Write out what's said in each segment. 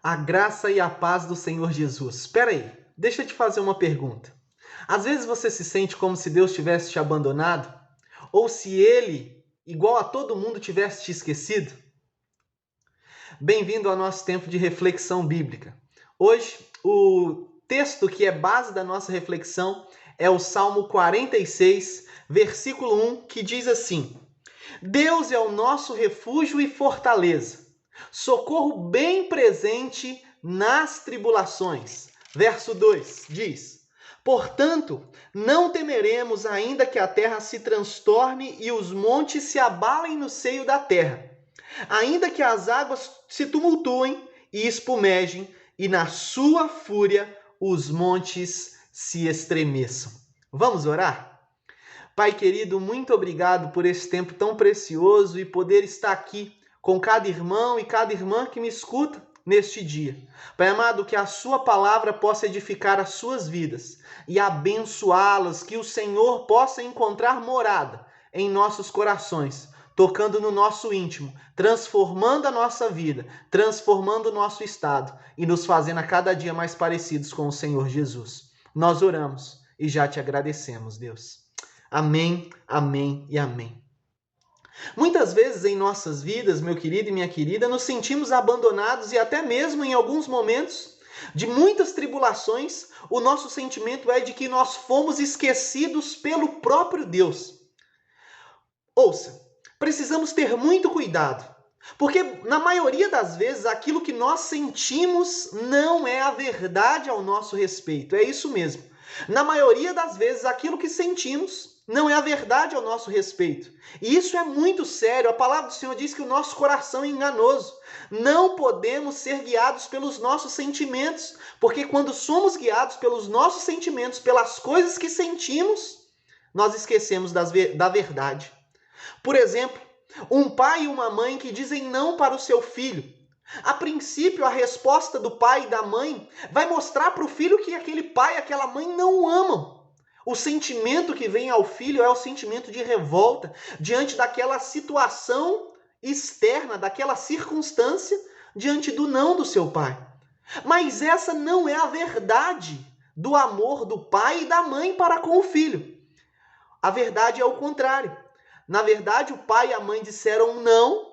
A graça e a paz do Senhor Jesus. Espera aí, deixa eu te fazer uma pergunta. Às vezes você se sente como se Deus tivesse te abandonado? Ou se Ele, igual a todo mundo, tivesse te esquecido? Bem-vindo ao nosso tempo de reflexão bíblica. Hoje, o texto que é base da nossa reflexão é o Salmo 46, versículo 1, que diz assim: Deus é o nosso refúgio e fortaleza, socorro bem presente nas tribulações. Verso 2 diz: Portanto, não temeremos, ainda que a terra se transtorne e os montes se abalem no seio da terra, ainda que as águas se tumultuem e espumejem, e na sua fúria os montes se estremeçam. Vamos orar? Pai querido, muito obrigado por esse tempo tão precioso e poder estar aqui com cada irmão e cada irmã que me escuta neste dia. Pai amado, que a sua palavra possa edificar as suas vidas e abençoá-las, que o Senhor possa encontrar morada em nossos corações, tocando no nosso íntimo, transformando a nossa vida, transformando o nosso estado e nos fazendo a cada dia mais parecidos com o Senhor Jesus. Nós oramos e já te agradecemos, Deus. Amém, amém e amém. Muitas vezes em nossas vidas, meu querido e minha querida, nos sentimos abandonados e até mesmo em alguns momentos de muitas tribulações, o nosso sentimento é de que nós fomos esquecidos pelo próprio Deus. Ouça, precisamos ter muito cuidado, porque na maioria das vezes aquilo que nós sentimos não é a verdade ao nosso respeito. É isso mesmo. Na maioria das vezes aquilo que sentimos não é a verdade ao nosso respeito. E isso é muito sério. A palavra do Senhor diz que o nosso coração é enganoso. Não podemos ser guiados pelos nossos sentimentos, porque quando somos guiados pelos nossos sentimentos, pelas coisas que sentimos, nós esquecemos da verdade. Por exemplo, um pai e uma mãe que dizem não para o seu filho. A princípio, a resposta do pai e da mãe vai mostrar para o filho que aquele pai e aquela mãe não o amam. O sentimento que vem ao filho é o sentimento de revolta diante daquela situação externa, daquela circunstância, diante do não do seu pai. Mas essa não é a verdade do amor do pai e da mãe para com o filho. A verdade é o contrário. Na verdade, o pai e a mãe disseram não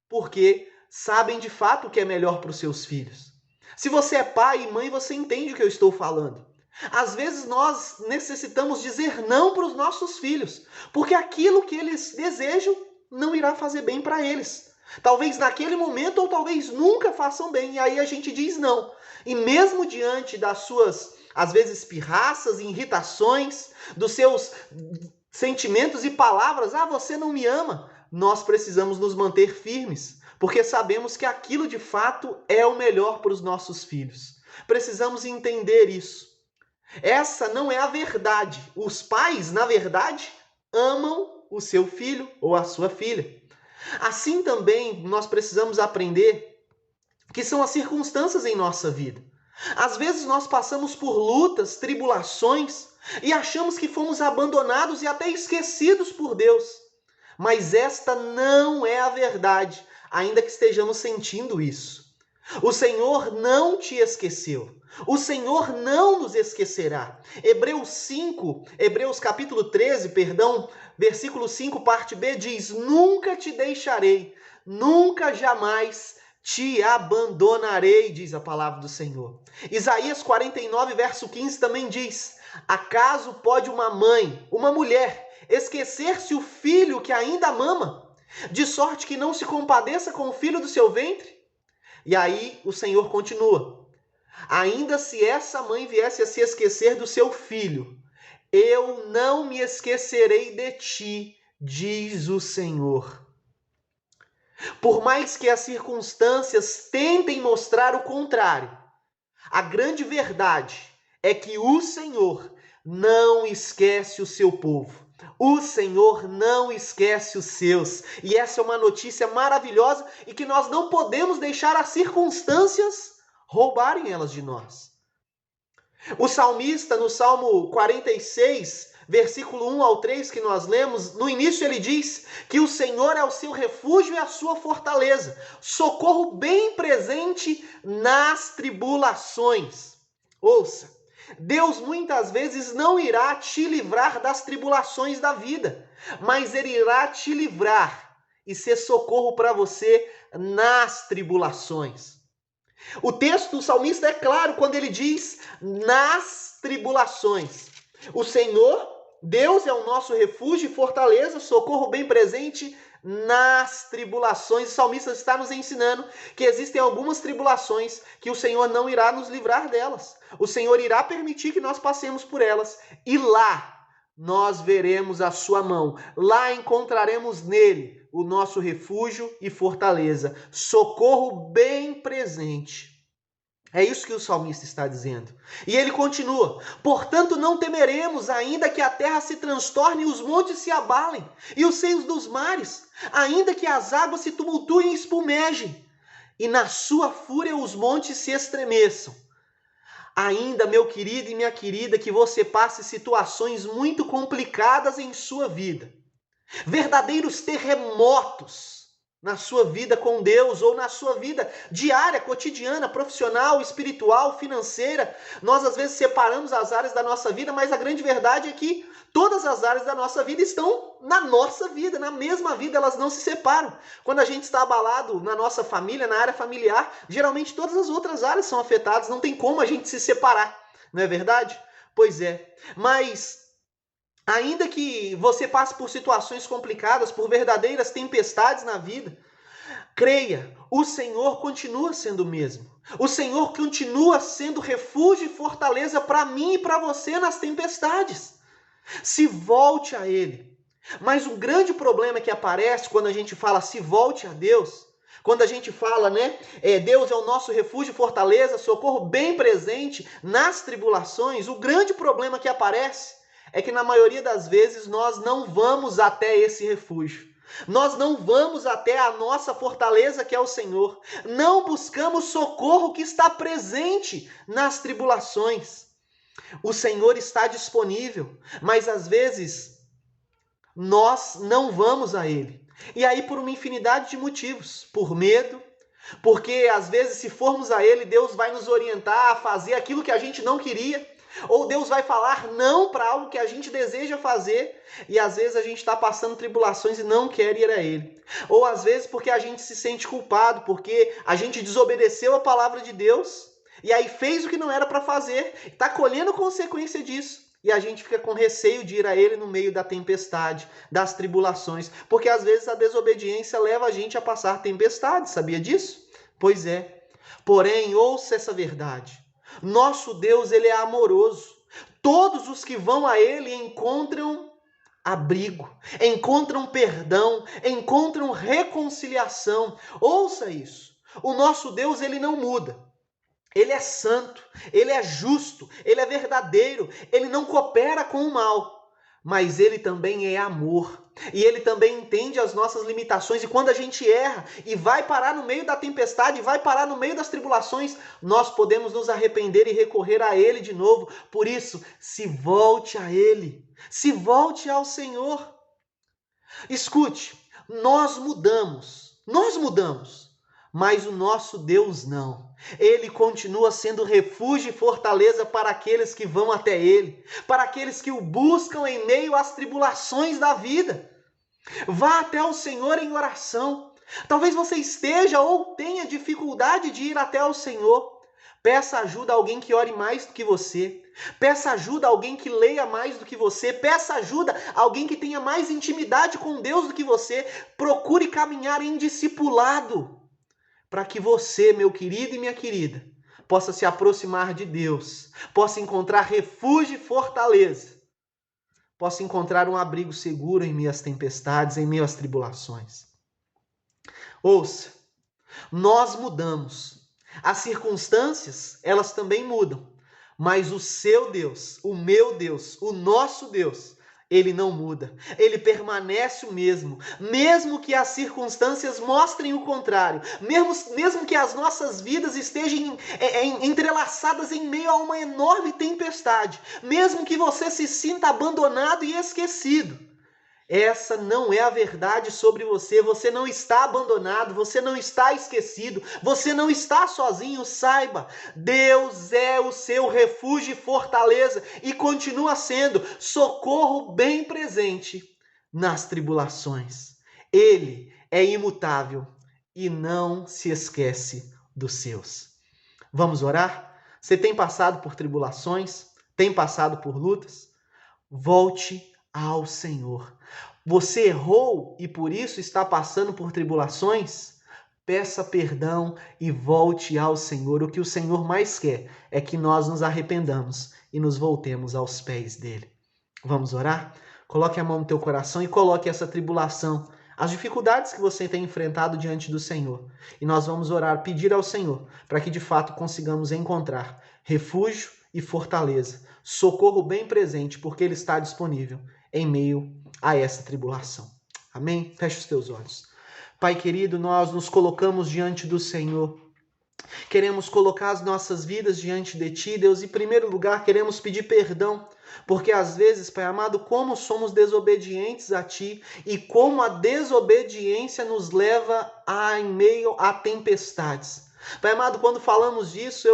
porque sabem de fato o que é melhor para os seus filhos. Se você é pai e mãe, você entende o que eu estou falando. Às vezes nós necessitamos dizer não para os nossos filhos, porque aquilo que eles desejam não irá fazer bem para eles. Talvez naquele momento ou talvez nunca façam bem, e aí a gente diz não. E mesmo diante das suas, às vezes, pirraças, irritações, dos seus sentimentos e palavras, você não me ama, nós precisamos nos manter firmes, porque sabemos que aquilo de fato é o melhor para os nossos filhos. Precisamos entender isso. Essa não é a verdade. Os pais, na verdade, amam o seu filho ou a sua filha. Assim também nós precisamos aprender que são as circunstâncias em nossa vida. Às vezes nós passamos por lutas, tribulações e achamos que fomos abandonados e até esquecidos por Deus. Mas esta não é a verdade, ainda que estejamos sentindo isso. O Senhor não te esqueceu. O Senhor não nos esquecerá. Hebreus capítulo 13, versículo 5, parte B, diz: Nunca te deixarei, nunca jamais te abandonarei, diz a palavra do Senhor. Isaías 49, verso 15 também diz: Acaso pode uma mãe, uma mulher, esquecer-se o filho que ainda mama, de sorte que não se compadeça com o filho do seu ventre? E aí o Senhor continua: Ainda se essa mãe viesse a se esquecer do seu filho, eu não me esquecerei de ti, diz o Senhor. Por mais que as circunstâncias tentem mostrar o contrário, a grande verdade é que o Senhor não esquece o seu povo. O Senhor não esquece os seus. E essa é uma notícia maravilhosa e que nós não podemos deixar as circunstâncias roubarem elas de nós. O salmista, no Salmo 46, versículo 1 ao 3 que nós lemos, no início ele diz que o Senhor é o seu refúgio e a sua fortaleza, socorro bem presente nas tribulações. Ouça, Deus muitas vezes não irá te livrar das tribulações da vida, mas Ele irá te livrar e ser socorro para você nas tribulações. O texto do salmista é claro quando ele diz nas tribulações. O Senhor, Deus é o nosso refúgio e fortaleza, socorro bem presente nas tribulações. O salmista está nos ensinando que existem algumas tribulações que o Senhor não irá nos livrar delas. O Senhor irá permitir que nós passemos por elas. E lá nós veremos a sua mão. Lá encontraremos nele o nosso refúgio e fortaleza. Socorro bem presente. É isso que o salmista está dizendo. E ele continua: portanto não temeremos, ainda que a terra se transtorne e os montes se abalem, e os seios dos mares, ainda que as águas se tumultuem e espumejem, e na sua fúria os montes se estremeçam. Ainda, meu querido e minha querida, que você passe situações muito complicadas em sua vida, verdadeiros terremotos na sua vida com Deus ou na sua vida diária, cotidiana, profissional, espiritual, financeira. Nós às vezes separamos as áreas da nossa vida, mas a grande verdade é que todas as áreas da nossa vida estão na nossa vida, na mesma vida, elas não se separam. Quando a gente está abalado na nossa família, na área familiar, geralmente todas as outras áreas são afetadas, não tem como a gente se separar, não é verdade? Pois é, mas ainda que você passe por situações complicadas, por verdadeiras tempestades na vida, creia, o Senhor continua sendo o mesmo. O Senhor continua sendo refúgio e fortaleza para mim e para você nas tempestades. Se volte a Ele. Mas um grande problema que aparece quando a gente fala se volte a Deus, quando a gente fala, Deus é o nosso refúgio e fortaleza, socorro bem presente nas tribulações, o grande problema que aparece é que na maioria das vezes nós não vamos até esse refúgio. Nós não vamos até a nossa fortaleza que é o Senhor. Não buscamos socorro que está presente nas tribulações. O Senhor está disponível, mas às vezes nós não vamos a Ele. E aí por uma infinidade de motivos. Por medo, porque às vezes se formos a Ele, Deus vai nos orientar a fazer aquilo que a gente não queria. Ou Deus vai falar não para algo que a gente deseja fazer e às vezes a gente está passando tribulações e não quer ir a Ele. Ou às vezes porque a gente se sente culpado, porque a gente desobedeceu a palavra de Deus e aí fez o que não era para fazer, está colhendo consequência disso. E a gente fica com receio de ir a Ele no meio da tempestade, das tribulações, porque às vezes a desobediência leva a gente a passar tempestades, sabia disso? Pois é. Porém, ouça essa verdade. Nosso Deus, Ele é amoroso. Todos os que vão a Ele encontram abrigo, encontram perdão, encontram reconciliação. Ouça isso. O nosso Deus, Ele não muda. Ele é santo, Ele é justo, Ele é verdadeiro, Ele não coopera com o mal. Mas Ele também é amor. E Ele também entende as nossas limitações. E quando a gente erra e vai parar no meio da tempestade, vai parar no meio das tribulações, nós podemos nos arrepender e recorrer a Ele de novo. Por isso, se volte a Ele. Se volte ao Senhor. Escute, nós mudamos, mas o nosso Deus não. Ele continua sendo refúgio e fortaleza para aqueles que vão até Ele, para aqueles que o buscam em meio às tribulações da vida. Vá até o Senhor em oração. Talvez você esteja ou tenha dificuldade de ir até o Senhor. Peça ajuda a alguém que ore mais do que você. Peça ajuda a alguém que leia mais do que você. Peça ajuda a alguém que tenha mais intimidade com Deus do que você. Procure caminhar em discipulado, para que você, meu querido e minha querida, possa se aproximar de Deus, possa encontrar refúgio e fortaleza, possa encontrar um abrigo seguro em meio às tempestades, em meio às tribulações. Ouça, nós mudamos, as circunstâncias, elas também mudam, mas o seu Deus, o meu Deus, o nosso Deus, Ele não muda, ele permanece o mesmo, mesmo que as circunstâncias mostrem o contrário, mesmo que as nossas vidas estejam entrelaçadas em meio a uma enorme tempestade, mesmo que você se sinta abandonado e esquecido. Essa não é a verdade sobre você. Você não está abandonado, você não está esquecido, você não está sozinho. Saiba, Deus é o seu refúgio e fortaleza e continua sendo socorro bem presente nas tribulações. Ele é imutável e não se esquece dos seus. Vamos orar? Você tem passado por tribulações? Tem passado por lutas? Volte ao Senhor. Você errou e por isso está passando por tribulações? Peça perdão e volte ao Senhor. O que o Senhor mais quer é que nós nos arrependamos e nos voltemos aos pés dele. Vamos orar? Coloque a mão no teu coração e coloque essa tribulação, as dificuldades que você tem enfrentado diante do Senhor. E nós vamos orar, pedir ao Senhor, para que de fato consigamos encontrar refúgio e fortaleza, socorro bem presente, porque ele está disponível em meio a essa tribulação. Amém? Feche os teus olhos. Pai querido, nós nos colocamos diante do Senhor. Queremos colocar as nossas vidas diante de Ti, Deus. Em primeiro lugar, queremos pedir perdão, porque às vezes, Pai amado, como somos desobedientes a Ti e como a desobediência nos leva em meio a tempestades. Pai amado, quando falamos disso,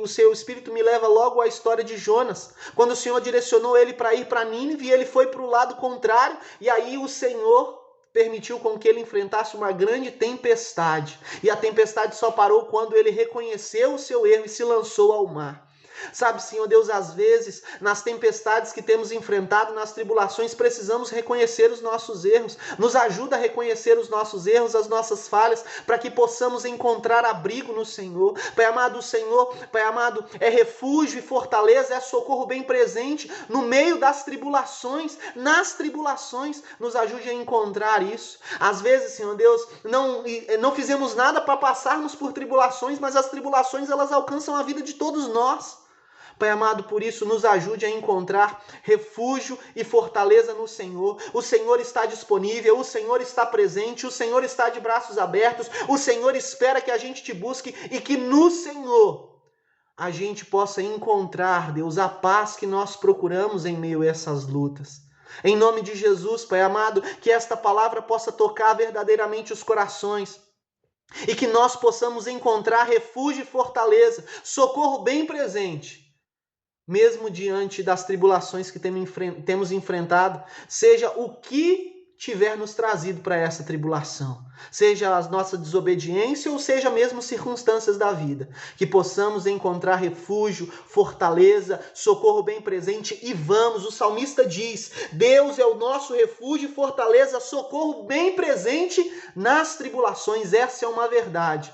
o seu Espírito me leva logo à história de Jonas, quando o Senhor direcionou ele para ir para Nínive e ele foi para o lado contrário, e aí o Senhor permitiu com que ele enfrentasse uma grande tempestade, e a tempestade só parou quando ele reconheceu o seu erro e se lançou ao mar. Sabe, Senhor Deus, às vezes, nas tempestades que temos enfrentado, nas tribulações, precisamos reconhecer os nossos erros. Nos ajuda a reconhecer os nossos erros, as nossas falhas, para que possamos encontrar abrigo no Senhor. Pai amado, o Senhor, Pai amado, é refúgio e fortaleza, é socorro bem presente no meio das tribulações. Nas tribulações, nos ajude a encontrar isso. Às vezes, Senhor Deus, não fizemos nada para passarmos por tribulações, mas as tribulações, elas alcançam a vida de todos nós. Pai amado, por isso nos ajude a encontrar refúgio e fortaleza no Senhor. O Senhor está disponível, o Senhor está presente, o Senhor está de braços abertos, o Senhor espera que a gente te busque e que no Senhor a gente possa encontrar, Deus, a paz que nós procuramos em meio a essas lutas. Em nome de Jesus, Pai amado, que esta palavra possa tocar verdadeiramente os corações. E que nós possamos encontrar refúgio e fortaleza, socorro bem presente, mesmo diante das tribulações que temos enfrentado, seja o que tiver nos trazido para essa tribulação, seja a nossa desobediência ou seja mesmo circunstâncias da vida, que possamos encontrar refúgio, fortaleza, socorro bem presente e vamos, o salmista diz, Deus é o nosso refúgio e fortaleza, socorro bem presente nas tribulações, essa é uma verdade.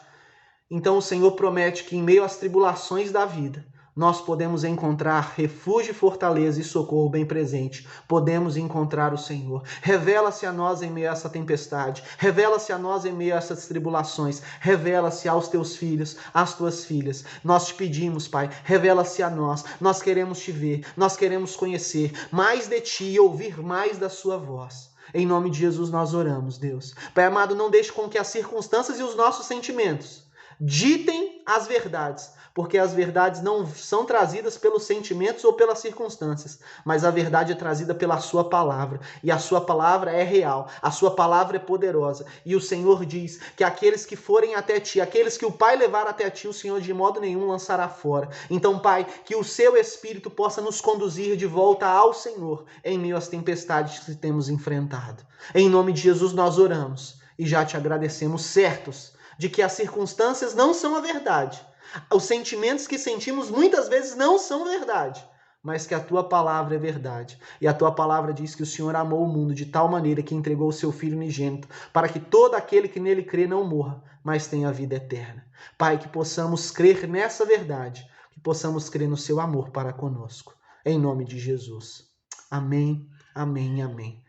Então o Senhor promete que em meio às tribulações da vida, nós podemos encontrar refúgio, fortaleza e socorro bem presente. Podemos encontrar o Senhor. Revela-se a nós em meio a essa tempestade. Revela-se a nós em meio a essas tribulações. Revela-se aos teus filhos, às tuas filhas. Nós te pedimos, Pai, revela-se a nós. Nós queremos te ver, nós queremos conhecer mais de ti e ouvir mais da sua voz. Em nome de Jesus nós oramos, Deus. Pai amado, não deixe com que as circunstâncias e os nossos sentimentos ditem as verdades, porque as verdades não são trazidas pelos sentimentos ou pelas circunstâncias, mas a verdade é trazida pela sua palavra, e a sua palavra é real, a sua palavra é poderosa, e o Senhor diz que aqueles que forem até ti, aqueles que o Pai levar até ti, o Senhor de modo nenhum lançará fora. Então, Pai, que o seu Espírito possa nos conduzir de volta ao Senhor, em meio às tempestades que temos enfrentado. Em nome de Jesus nós oramos, e já te agradecemos, certos de que as circunstâncias não são a verdade. Os sentimentos que sentimos muitas vezes não são verdade, mas que a tua palavra é verdade. E a tua palavra diz que o Senhor amou o mundo de tal maneira que entregou o seu Filho unigênito, para que todo aquele que nele crê não morra, mas tenha a vida eterna. Pai, que possamos crer nessa verdade, que possamos crer no seu amor para conosco. Em nome de Jesus. Amém, amém, amém.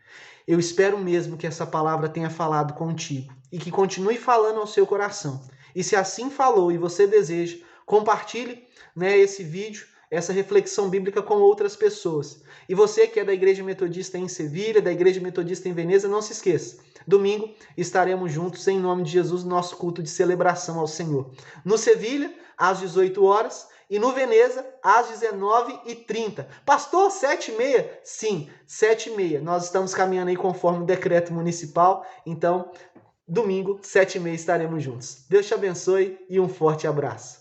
Eu espero mesmo que essa palavra tenha falado contigo e que continue falando ao seu coração. E se assim falou e você deseja, compartilhe esse vídeo essa reflexão bíblica com outras pessoas. E você que é da Igreja Metodista em Sevilha, da Igreja Metodista em Veneza, não se esqueça. Domingo estaremos juntos em nome de Jesus no nosso culto de celebração ao Senhor. No Sevilha, às 18 horas, e no Veneza, às 19h30. Pastor, 7h30? Sim, 7h30. Nós estamos caminhando aí conforme o decreto municipal. Então, domingo, 7h30, estaremos juntos. Deus te abençoe e um forte abraço.